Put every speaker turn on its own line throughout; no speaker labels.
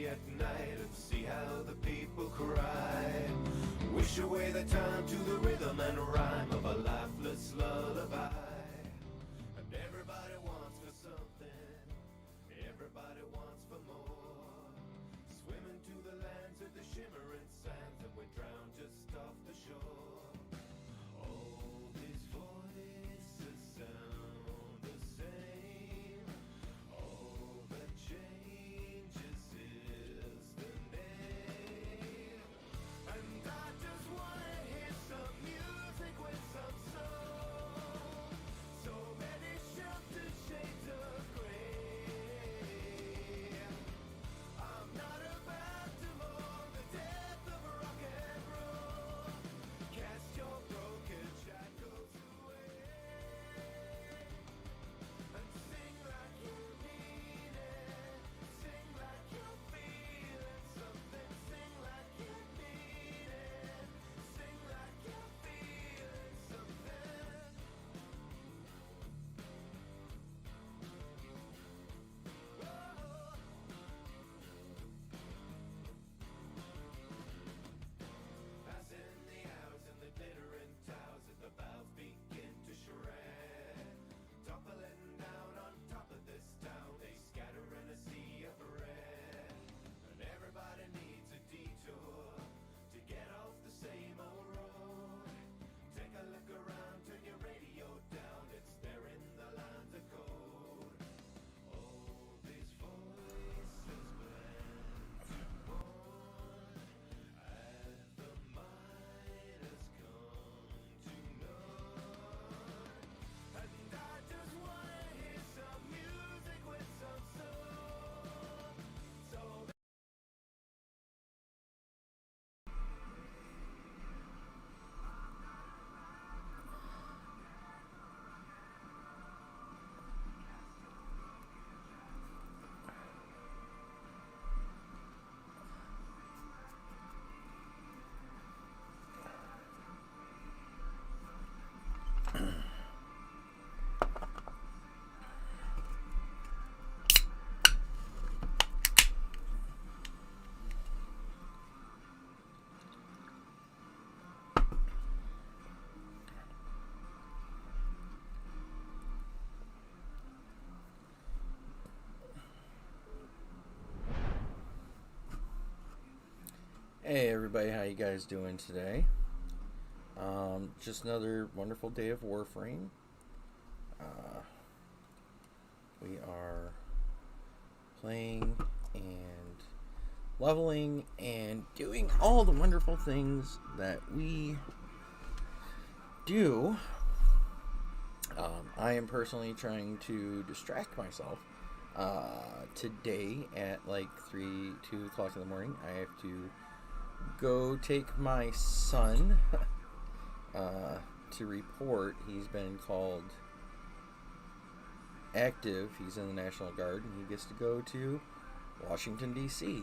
at night and see how the people cry. Wish away the time to the rhythm and rhyme of a lifeless lullaby. And everybody wants for something, everybody wants for more. Swimming to the lands of the shimmering sands, and we drown just off the shore. All these voices sound the same. All that changes is the name. And I just wanna hear some music with some soul. So many sheltered shades of gray. I'm not about to mourn the death of rock and roll. Cast your broken shackles away and sing like you mean it. Sing like you're feeling something. Sing like you mean it. Sing like you're feeling something. Passing the hours and the glittering towers as the boughs begin to shred. Toppling down on top of this town, they scatter in a sea of red. And everybody needs a detour to get off the same old road. Take a look around, turn your radio down, it's there in the lines of code. All these voices blend to one as the mind has come to none. And I just wanna hear some music with some soul. So
Hey everybody, how you guys doing today? Just another wonderful day of Warframe. We are playing and leveling and doing all the wonderful things that we do. I am personally trying to distract myself. Today at like 2 o'clock in the morning, I have to go take my son to report. He's been called active. He's in the National Guard and he gets to go to Washington, D.C.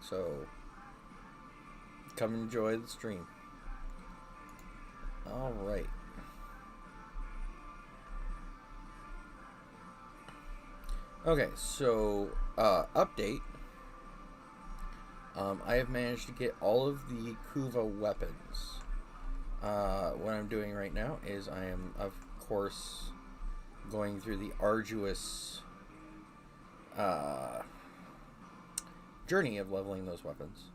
So come enjoy the stream. Alright. Okay, so update. I have managed to get all of the Kuva weapons. What I'm doing right now is I am, of course, going through the arduous journey of leveling those weapons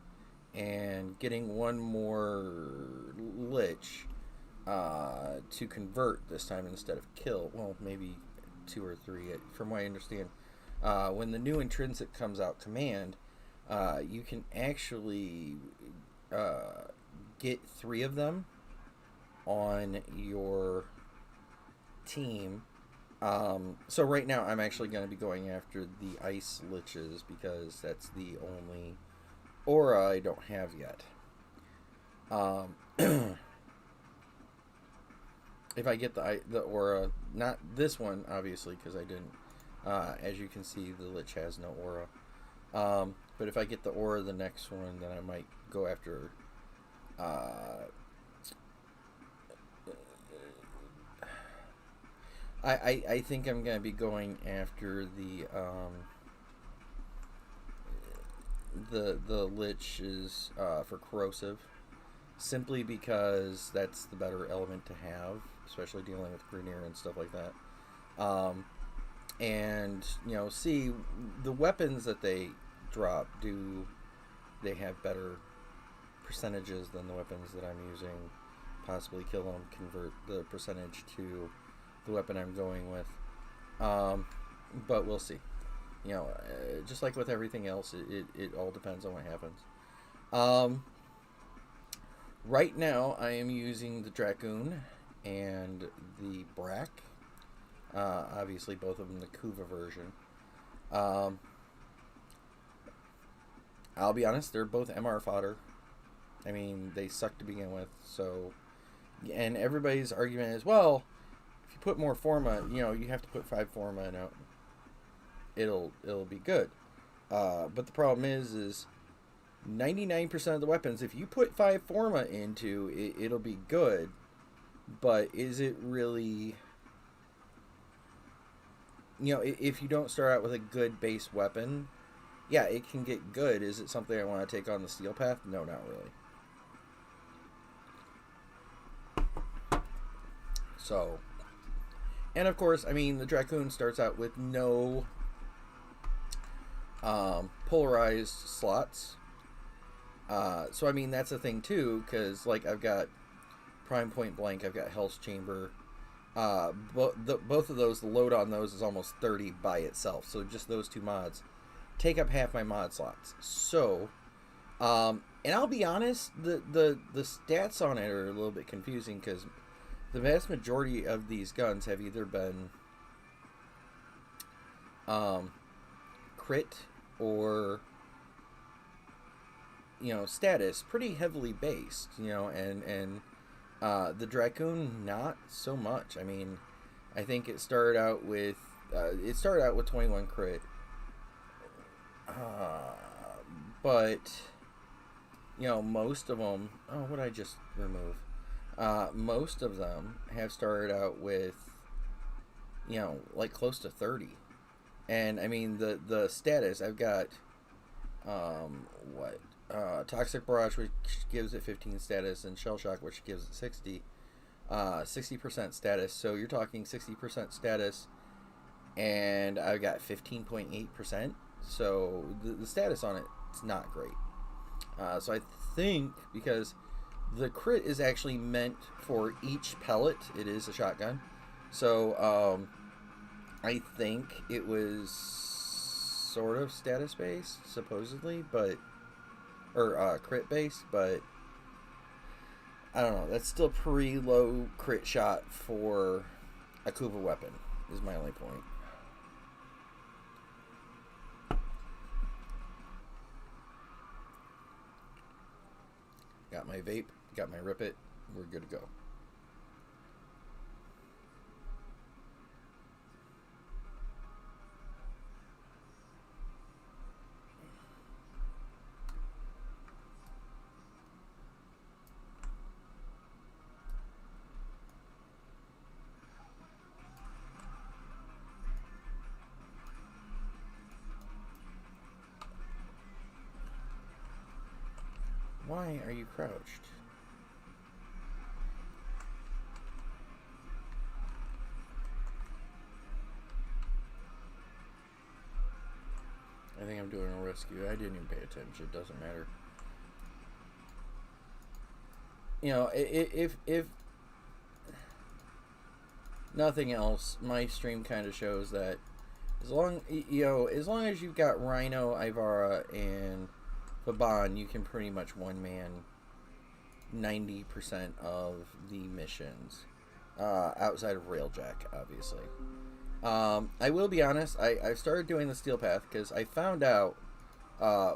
and getting one more lich to convert this time instead of kill. Well, maybe 2 or 3, from what I understand. When the new intrinsic comes out, command, you can actually get 3 of them on your team. So right now I'm actually going to be going after the ice liches because that's the only aura I don't have yet. If I get the aura, not this one obviously because I didn't, as you can see the lich has no aura, but if I get the aura the next one, then I might go after I think I'm going to be going after the lich is for corrosive, simply because that's the better element to have, especially dealing with Grineer and stuff like that. And see, the weapons that they drop, do they have better percentages than the weapons that I'm using? Possibly kill them, convert the percentage to the weapon I'm going with. But we'll see. Just like with everything else, it all depends on what happens. Right now, I am using the Dragoon and the Brack. Obviously, both of them the Kuva version. I'll be honest, they're both MR fodder. I mean, they suck to begin with, so... And everybody's argument is, well, if you put more Forma, you have to put 5 Forma in it. It'll be good. But the problem is 99% of the weapons, if you put 5 Forma into, it'll be good. But is it really... if you don't start out with a good base weapon, yeah, it can get good. Is it something I want to take on the Steel Path? No, not really. So, and of course, I mean, the Dragoon starts out with no polarized slots. So, I mean, that's a thing too, because, like, I've got Prime Point Blank, I've got Hell's Chamber. Both of those, the load on those is almost 30 by itself. So, just those 2 mods take up half my mod slots. So, and I'll be honest, the stats on it are a little bit confusing, because the vast majority of these guns have either been crit or status, pretty heavily based, and the Dragoon not so much. I mean, I think it started out with 21 crit, but most of them. Oh, what did I just remove? Most of them have started out with, like close to 30. And I mean, the status, I've got, Toxic Barrage, which gives it 15 status, and Shell Shock, which gives it 60. 60% status. So you're talking 60% status, and I've got 15.8%. So the status on it is not great. So I think, because the crit is actually meant for each pellet. It is a shotgun. So, I think it was sort of status based, supposedly, or crit based, but I don't know. That's still pretty low crit shot for a Kuva weapon, is my only point. Got my vape. Got my Rip It. We're good to go. Why are you crouched? I think I'm doing a rescue. I didn't even pay attention. It doesn't matter. If nothing else, my stream kind of shows that as long as you've got Rhino, Ivara, and Faban, you can pretty much one-man 90% of the missions, outside of Railjack, obviously. I will be honest, I started doing the Steel Path because I found out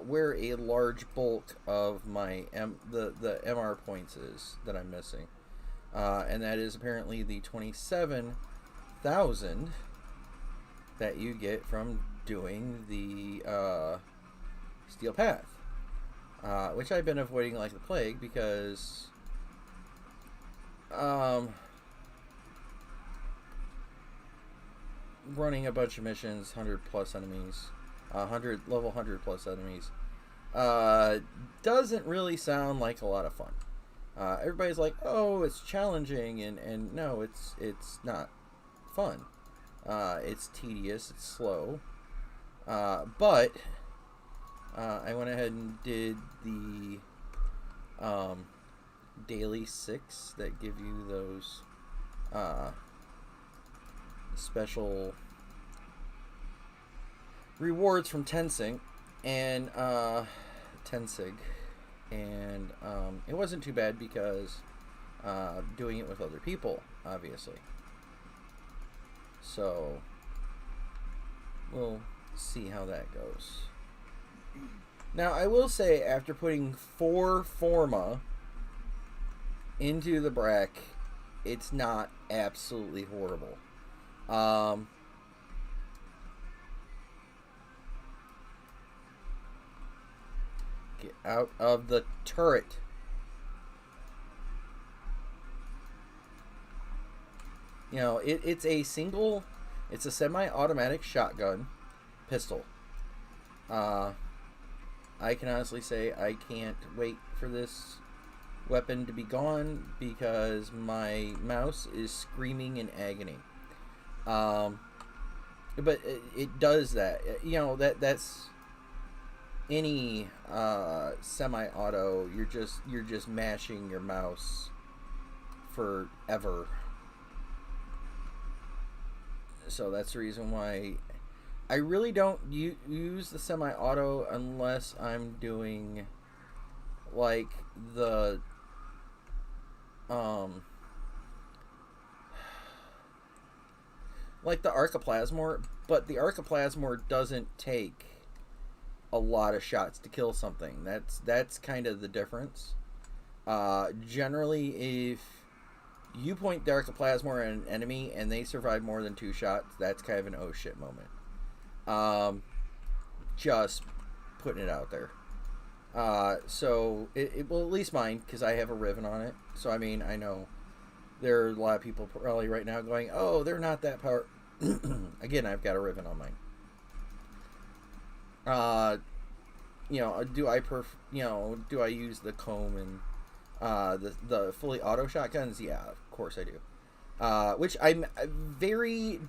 where a large bulk of my the MR points is that I'm missing. And that is apparently the 27,000 that you get from doing the Steel Path. Which I've been avoiding like the plague because running a bunch of missions, 100 plus enemies, level 100 plus enemies, uh, doesn't really sound like a lot of fun. Everybody's like, oh, it's challenging, and no, it's not fun. It's tedious, it's slow. But I went ahead and did the daily 6 that give you those special rewards from Tensig, and it wasn't too bad because doing it with other people, obviously. So we'll see how that goes. Now, I will say, after putting 4 Forma into the Brack, it's not absolutely horrible. Get out of the turret. You know, it's a semi-automatic shotgun pistol. I can honestly say I can't wait for this weapon to be gone because my mouse is screaming in agony. But it does that. You know, that's any semi-auto. You're just mashing your mouse forever. So that's the reason why I really don't use the semi-auto unless I'm doing like the Archiplasmor, but the Archiplasmor doesn't take a lot of shots to kill something. That's kind of the difference. Generally, if you point the Archiplasmor at an enemy and they survive more than 2 shots, that's kind of an oh shit moment. Just putting it out there. So it will, at least mine, because I have a Riven on it. So I mean, I know there are a lot of people probably right now going, oh, they're not that power. Again, I've got a Riven on mine. You know, do I use the comb and the fully auto shotguns? Yeah, of course I do. Which I'm very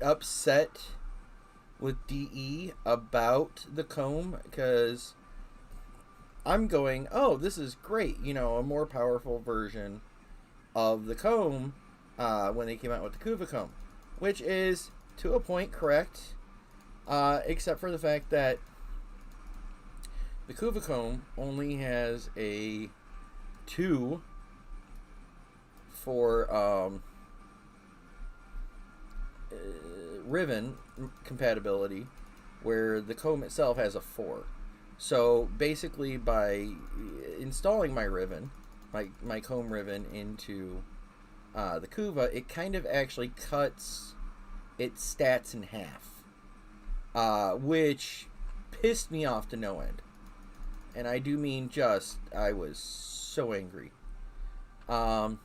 upset with DE about the comb, because I'm going, oh, this is great, you know, a more powerful version of the comb when they came out with the Kuva comb, which is to a point correct, except for the fact that the Kuva comb only has a 2 for Riven compatibility, where the comb itself has a 4. So basically, by installing my Riven, my comb Riven into the Kuva, it kind of actually cuts its stats in half, which pissed me off to no end. And I do mean I was so angry. Because,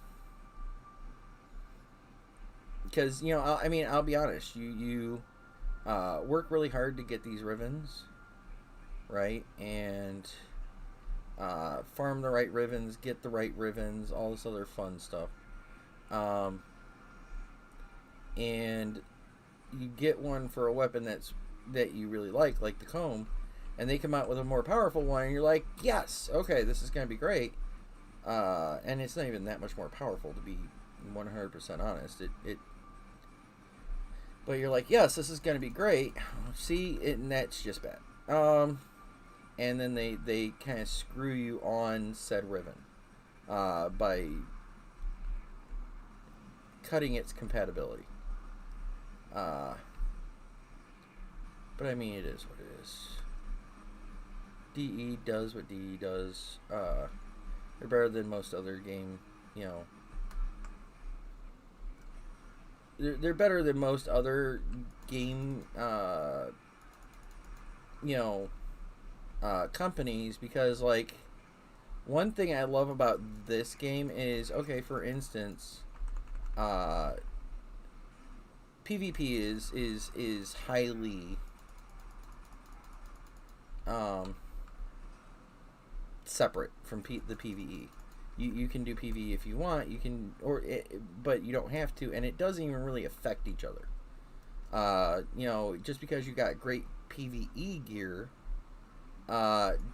you know, I'll be honest, you work really hard to get these Rivens, right? And farm the right Rivens, get the right Rivens, all this other fun stuff. And you get one for a weapon that you really like the comb, and they come out with a more powerful one, and you're like, yes, okay, this is going to be great. And it's not even that much more powerful, to be 100% honest. But you're like, yes, this is going to be great. See, and that's just bad. And then they kind of screw you on said Riven by cutting its compatibility. But I mean, it is what it is. DE does what DE does. They're better than most other game, you know. They're better than most other game, companies, because, like, one thing I love about this game is, okay, for instance, PvP is highly, separate from the PvE. You can do PvE if you want. You can, but you don't have to, and it doesn't even really affect each other. You know, just because you got great PvE gear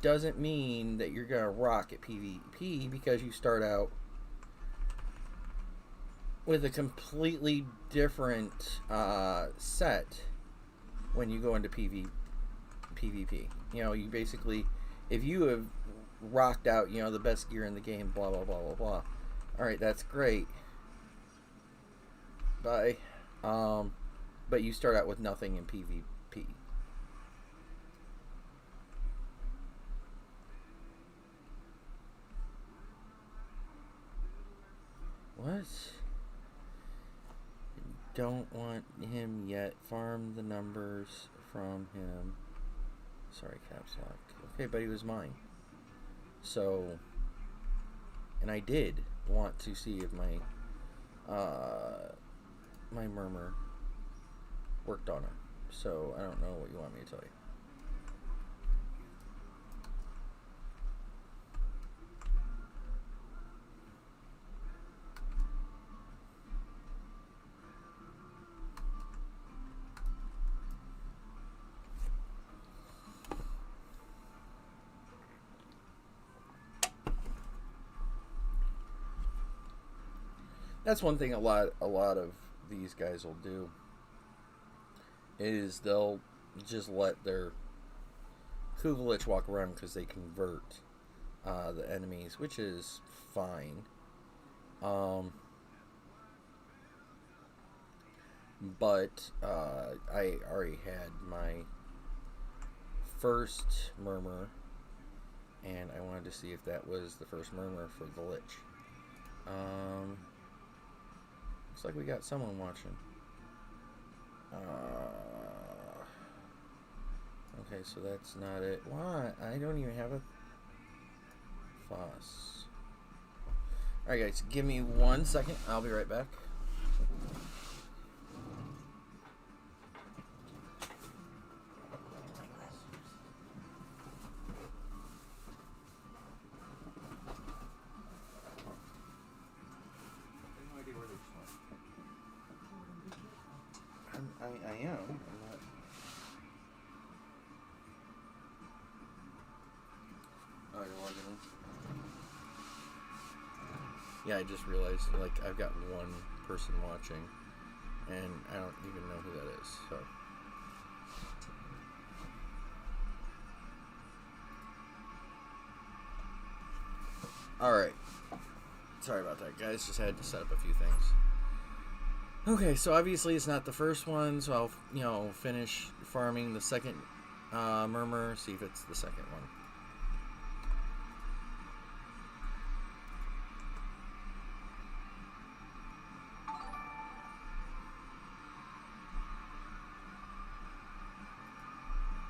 doesn't mean that you're gonna rock at PvP, because you start out with a completely different set when you go into PvP. You know, you basically, if you have rocked out, you know, the best gear in the game, blah blah blah blah blah. All right, that's great. Bye. But you start out with nothing in PvP. What? Don't want him yet. Farm the numbers from him. Sorry, caps lock. Okay, but he was mine. So, and I did want to see if my my murmur worked on him. So I don't know what you want me to tell you. That's one thing a lot of these guys will do, is they'll just let their Kuvalich walk around because they convert the enemies, which is fine. But I already had my first murmur, and I wanted to see if that was the first murmur for the Lich. Looks like we got someone watching. Okay, so that's not it. Why? I don't even have a fuss. Alright guys, give me 1 second. I'll be right back. I am. I'm not. Oh, you're logging in? Yeah, I just realized, like, I've got one person watching, and I don't even know who that is, so. Alright. Sorry about that, guys. Just had to set up a few things. Okay, so obviously it's not the first one, so I'll, you know, finish farming the second murmur, see if it's the second one.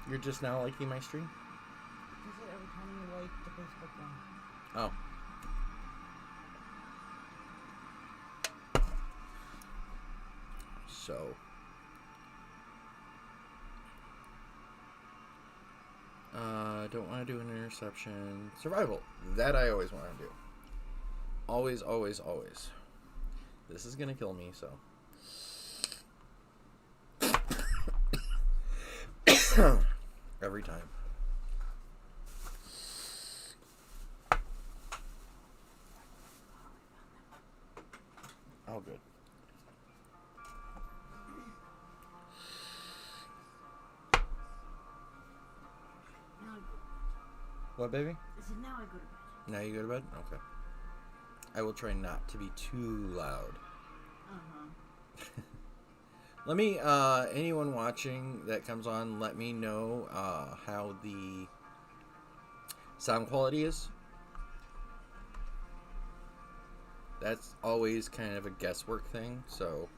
You're just now liking my stream?
Is it every time you like the Facebook one?
Oh. So, don't want to do an interception. Survival. That I always want to do. Always, always, always. This is going to kill me, so. Every time. Oh, good. What, baby?
I said, now I go to bed.
Now you go to bed? Okay. I will try not to be too loud.
Uh-huh.
Let me, anyone watching that comes on, let me know how the sound quality is. That's always kind of a guesswork thing, so.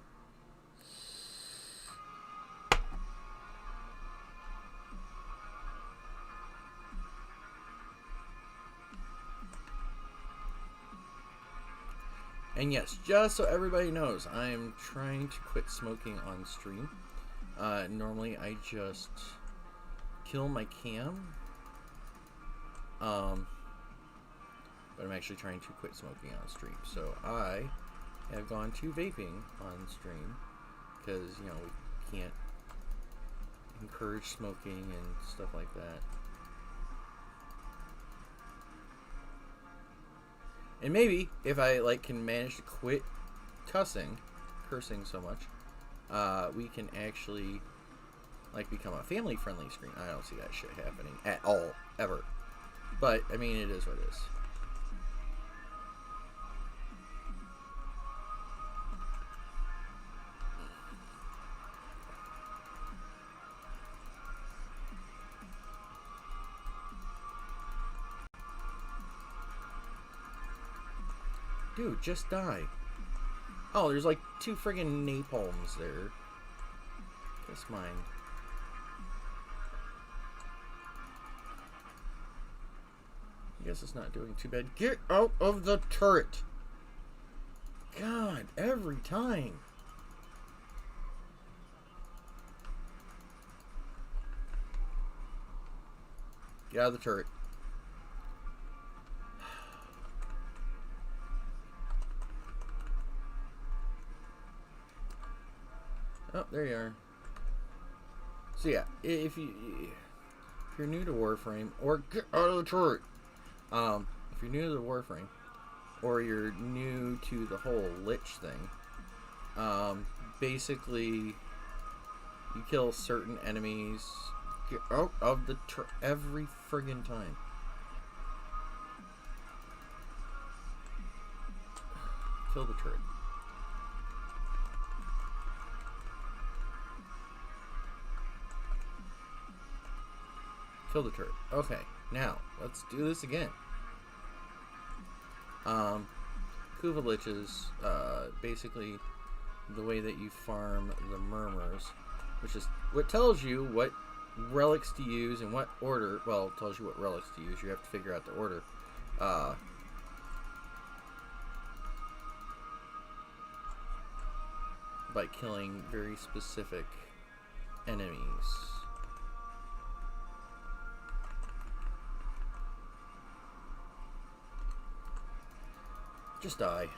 And yes, just so everybody knows, I am trying to quit smoking on stream. Normally I just kill my cam. but I'm actually trying to quit smoking on stream. So I have gone to vaping on stream because, you know, we can't encourage smoking and stuff like that. And maybe if I like can manage to quit cursing so much, we can actually like become a family-friendly screen. I don't see that shit happening at all, ever. But I mean, it is what it is. Dude, just die. Oh, there's like 2 friggin' napalms there. That's mine. I guess it's not doing too bad. Get out of the turret! God, every time. Get out of the turret. Oh, there you are. So yeah, if you're new to Warframe, or get out of the turret. If you're new to the Warframe, or you're new to the whole lich thing, basically you kill certain enemies. Get out of the turret every friggin' time. Kill the turret. Kill the turret. Okay, now let's do this again. Kuva liches, basically the way that you farm the murmurs, which is what tells you what relics to use and what order. Well, it tells you what relics to use. You have to figure out the order. By killing very specific enemies. Just die.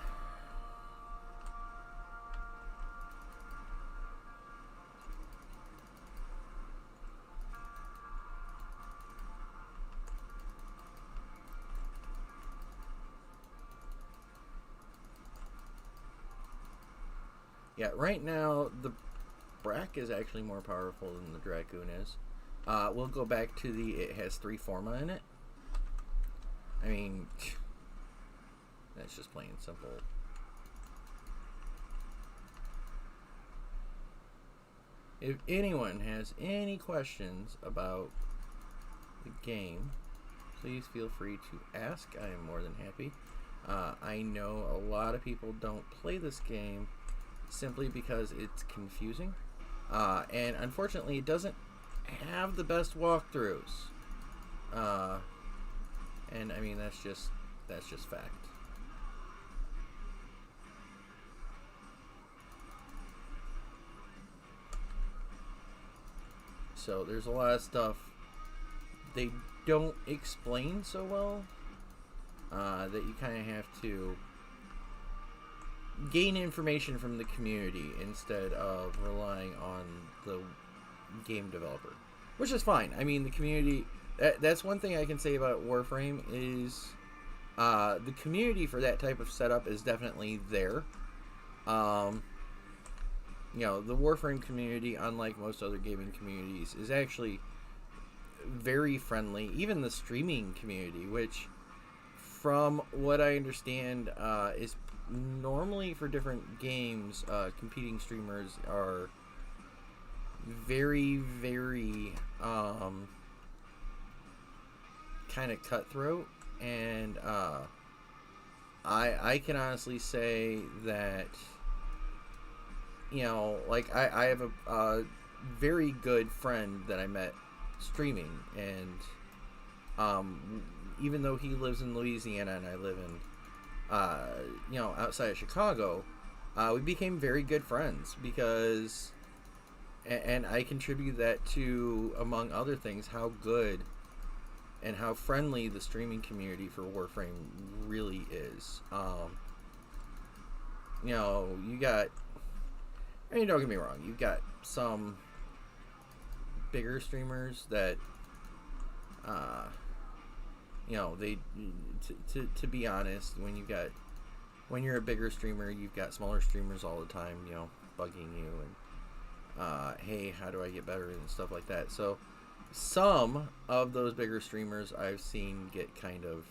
Yeah, right now the Brack is actually more powerful than the Dragoon is. We'll go back to it has 3 forma in it. I mean, that's just plain simple. If anyone has any questions about the game, please feel free to ask. I am more than happy. I know a lot of people don't play this game simply because it's confusing. And unfortunately, it doesn't have the best walkthroughs. And I mean, that's just fact. So there's a lot of stuff they don't explain so well, that you kind of have to gain information from the community instead of relying on the game developer, which is fine. I mean, the community, that's one thing I can say about Warframe is the community for that type of setup is definitely there. You know, the Warframe community, unlike most other gaming communities, is actually very friendly. Even the streaming community, which, from what I understand, is normally for different games, competing streamers are very, very kind of cutthroat. And I can honestly say that, you know, like I have a very good friend that I met streaming, and even though he lives in Louisiana and I live in, you know, outside of Chicago, we became very good friends because, and I contribute that to, among other things, how good and how friendly the streaming community for Warframe really is. You know, you got, I mean, don't get me wrong, you've got some bigger streamers that, you know, they, to be honest, when you're a bigger streamer, you've got smaller streamers all the time, you know, bugging you and, hey, how do I get better and stuff like that. So some of those bigger streamers I've seen get kind of,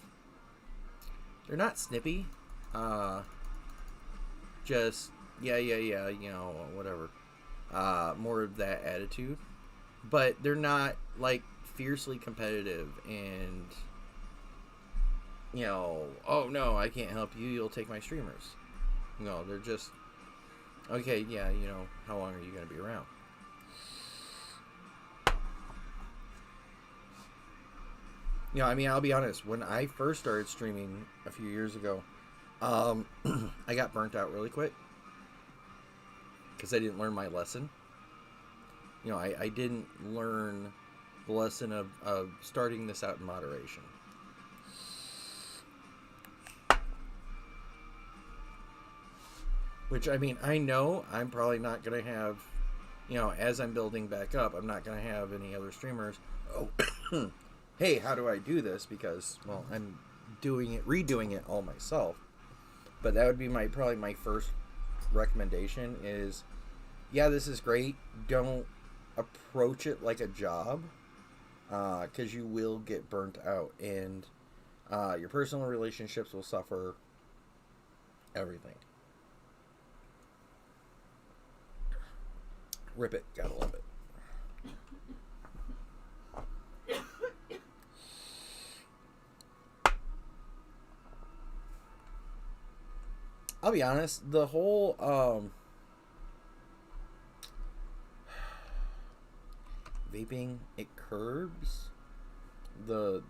they're not snippy, just yeah, you know, whatever, more of that attitude, but they're not like fiercely competitive and, you know, oh no, I can't help you, you'll take my streamers. No, they're just, okay, yeah, you know, how long are you going to be around? You know, I mean, I'll be honest, when I first started streaming a few years ago, I got burnt out really quick because I didn't learn my lesson. You know, I didn't learn the lesson of starting this out in moderation. Which, I mean, I know I'm probably not going to have, you know, as I'm building back up, I'm not going to have any other streamers, oh, hey, how do I do this? Because, well, I'm redoing it all myself. But that would be probably my first recommendation is, yeah, this is great. Don't approach it like a job, because you will get burnt out, and your personal relationships will suffer, everything. Rip it. Gotta love it. I'll be honest, the whole vaping, it curbs the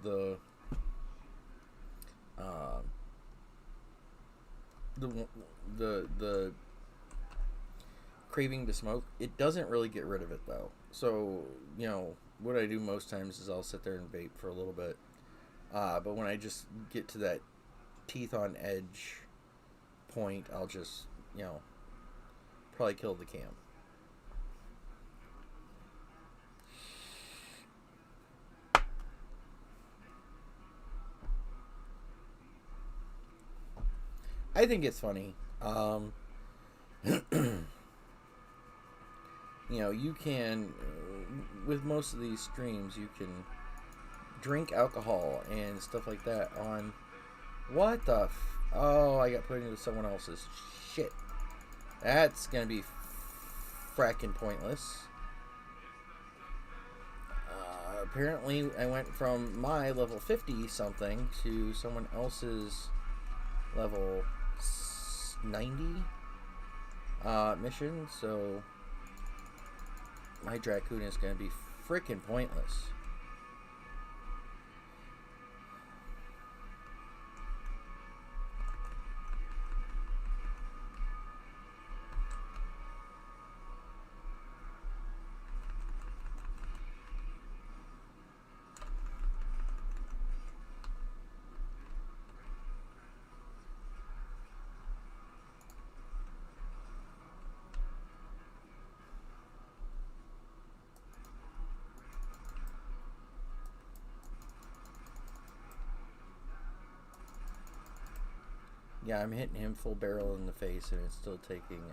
craving to smoke. It doesn't really get rid of it though. So, you know, what I do most times is I'll sit there and vape for a little bit. But when I just get to that teeth on edge point, I'll just, you know, probably kill the cam. I think it's funny. You know, you can, with most of these streams, you can drink alcohol and stuff like that on, what the oh, I got put into someone else's shit. That's gonna be fracking pointless. Apparently, I went from my level 50 something to someone else's level 90 mission, so my Dracoon is going to be freaking pointless. Yeah, I'm hitting him full barrel in the face, and it's still taking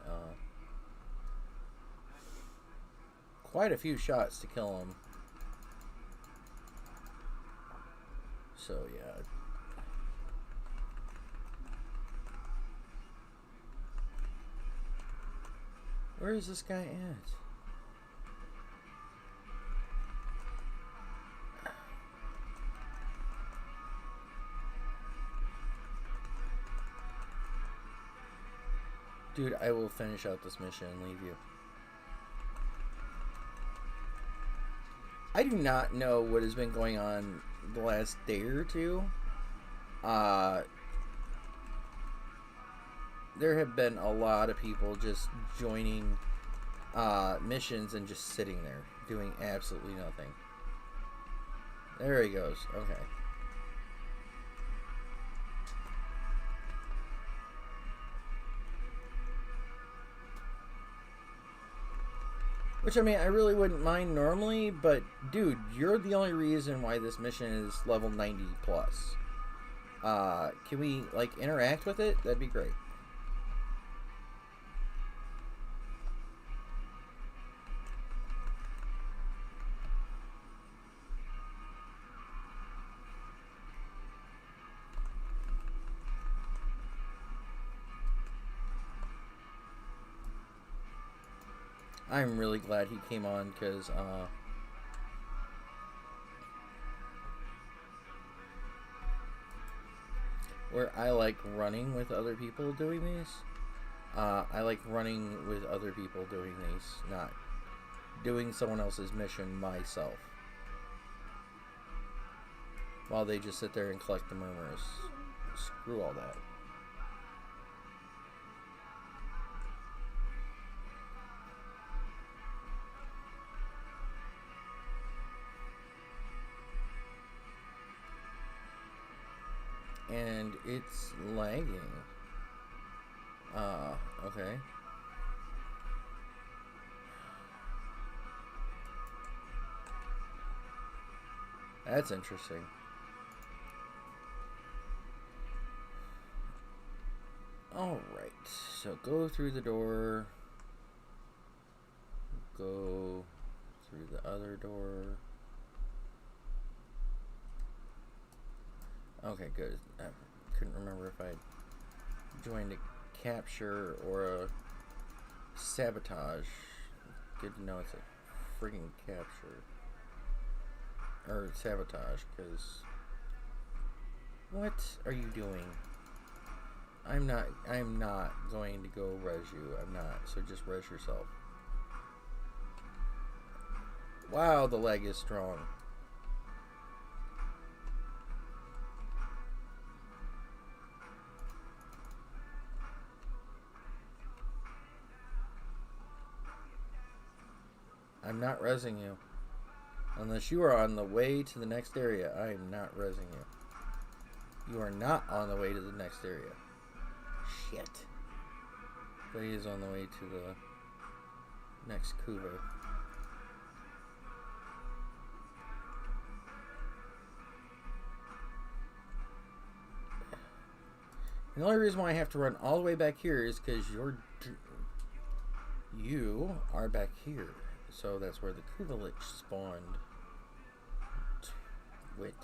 quite a few shots to kill him. So, yeah. Where is this guy at? Dude, I will finish out this mission and leave you. I do not know what has been going on the last day or two. There have been a lot of people just joining missions and just sitting there doing absolutely nothing. There he goes. Okay. Which, I mean, I really wouldn't mind normally, but, dude, you're the only reason why this mission is level 90 plus. Can we, like, interact with it? That'd be great. I'm really glad he came on, because, where I like running with other people doing these, I like running with other people doing these, not doing someone else's mission myself, while they just sit there and collect the murmurs. Screw all that. And it's lagging. Okay. That's interesting. Alright, so go through the door. Go through the other door. Okay, good. I couldn't remember if I joined a capture or a sabotage. Good to know it's a friggin' capture. Or sabotage, because... What are you doing? I'm not going to go res you. I'm not. So just res yourself. Wow, the leg is strong. I'm not resing you. Unless you are on the way to the next area, I am not resing you. You are not on the way to the next area. Shit. But he is on the way to the next Kuva. The only reason why I have to run all the way back here is because you are back here. So that's where the Kuva lich spawned. Twit.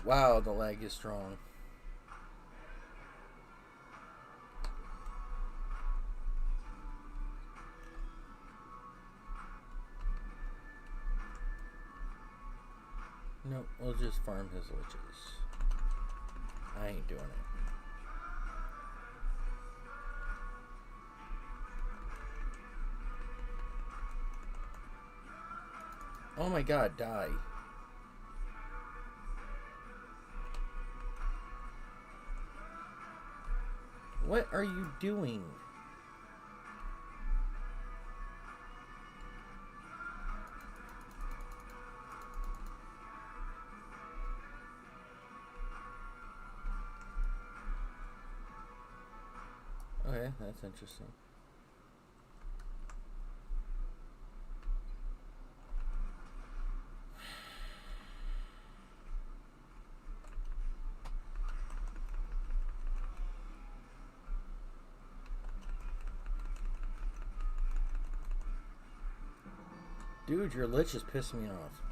Wow, the lag is strong. Nope, we'll just farm his liches. I ain't doing it. Oh my god, die. What are you doing? Okay, that's interesting. Dude, your lich is pissing me off.